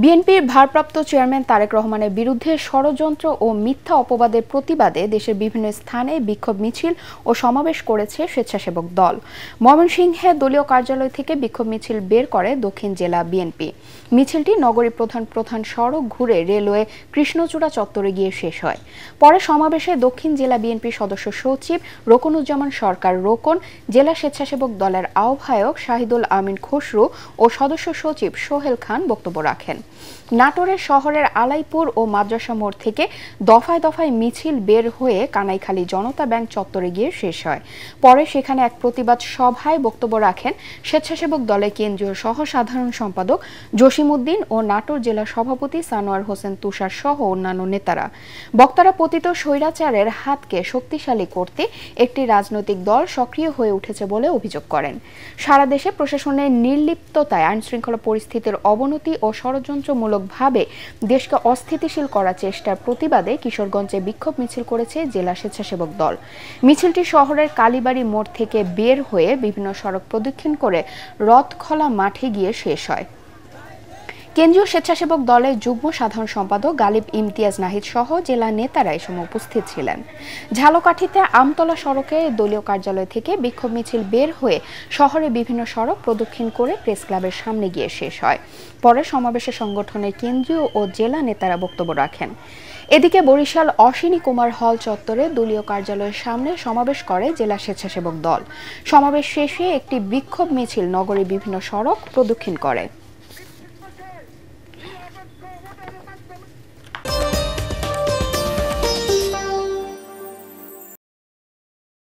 বিএনপির ভারপ্রাপ্ত চেয়ারম্যান তারেক রহমানের বিরুদ্ধে ষড়যন্ত্র ও মিথ্যা অপবাদের প্রতিবাদে দেশের বিভিন্ন স্থানে বিক্ষোভ মিছিল ও সমাবেশ করেছে স্বেচ্ছাসেবক দল। ময়মনসিংহে দলীয় কার্যালয় থেকে বিক্ষোভ মিছিল বের করে দক্ষিণ জেলা বিএনপি। মিছিলটি নগরীর প্রধান সড়ক ঘুরে রেলওয়ে কৃষ্ণচূড়া চত্বরে গিয়ে শেষ হয়। পরে সমাবেশে দক্ষিণ জেলা বিএনপির সদস্য সচিব রোকনুজ্জামান সরকার রোকন, জেলা স্বেচ্ছাসেবক দলের আহ্বায়ক শাহিদুল আমিন খসরু ও সদস্য সচিব সোহেল খান বক্তব্য রাখেন। নাটোরের শহরের আলাইপুর ও মাদ্রাসা মোড় থেকে দফায় দফায় মিছিল বের হয়ে কানাইখালী জনতা ব্যাংক চত্বরে গিয়ে শেষ হয়। পরে সেখানে এক প্রতিবাদ সভায় বক্তব্য রাখেন স্বেচ্ছাসেবক দলের কেন্দ্রীয় সহ সাধারণ সম্পাদক জসিমউদ্দিন ও নাটোর জেলা সভাপতি সানোয়ার হোসেন তুষার সহ অন্যান্য নেতারা। বক্তারা পতিত স্বৈরাচারের হাতকে শক্তিশালী করতে একটি রাজনৈতিক দল সক্রিয় হয়ে উঠেছে বলে অভিযোগ করেন। সারা দেশে প্রশাসনের নির্লিপ্ততায় আইনশৃঙ্খলা পরিস্থিতির অবনতি ও ষড়যন্ত্রমূলকভাবে দেশকে অস্থিতিশীল করার চেষ্টার প্রতিবাদে কিশোরগঞ্জে বিক্ষোভ মিছিল করেছে জেলা স্বেচ্ছাসেবক দল। মিছিলটি শহরের কালীবাড়ি মোড় থেকে বের হয়ে বিভিন্ন সড়ক প্রদক্ষিণ করে রথখলা মাঠে গিয়ে শেষ হয়। কেন্দ্রীয় স্বেচ্ছাসেবক দলের যুগ্ম সাধারণ সম্পাদক গালিব ইমতিয়াজ নাহিদ সহ জেলা নেতারা এ সময় উপস্থিত ছিলেন। ঝালকাঠিতে আমতলা সড়কে দলীয় কার্যালয় থেকে বিক্ষোভ মিছিল বের হয়ে শহরে বিভিন্ন সড়ক প্রদক্ষিণ করে প্রেস ক্লাবের সামনে গিয়ে শেষ হয়। পরে সমাবেশে সংগঠনের কেন্দ্রীয় ও জেলা নেতারা বক্তব্য রাখেন। এদিকে বরিশাল অশ্বিনী কুমার হল চত্বরে দলীয় কার্যালয়ের সামনে সমাবেশ করে জেলা স্বেচ্ছাসেবক দল। সমাবেশ শেষে একটি বিক্ষোভ মিছিল নগরীর বিভিন্ন সড়ক প্রদক্ষিণ করে।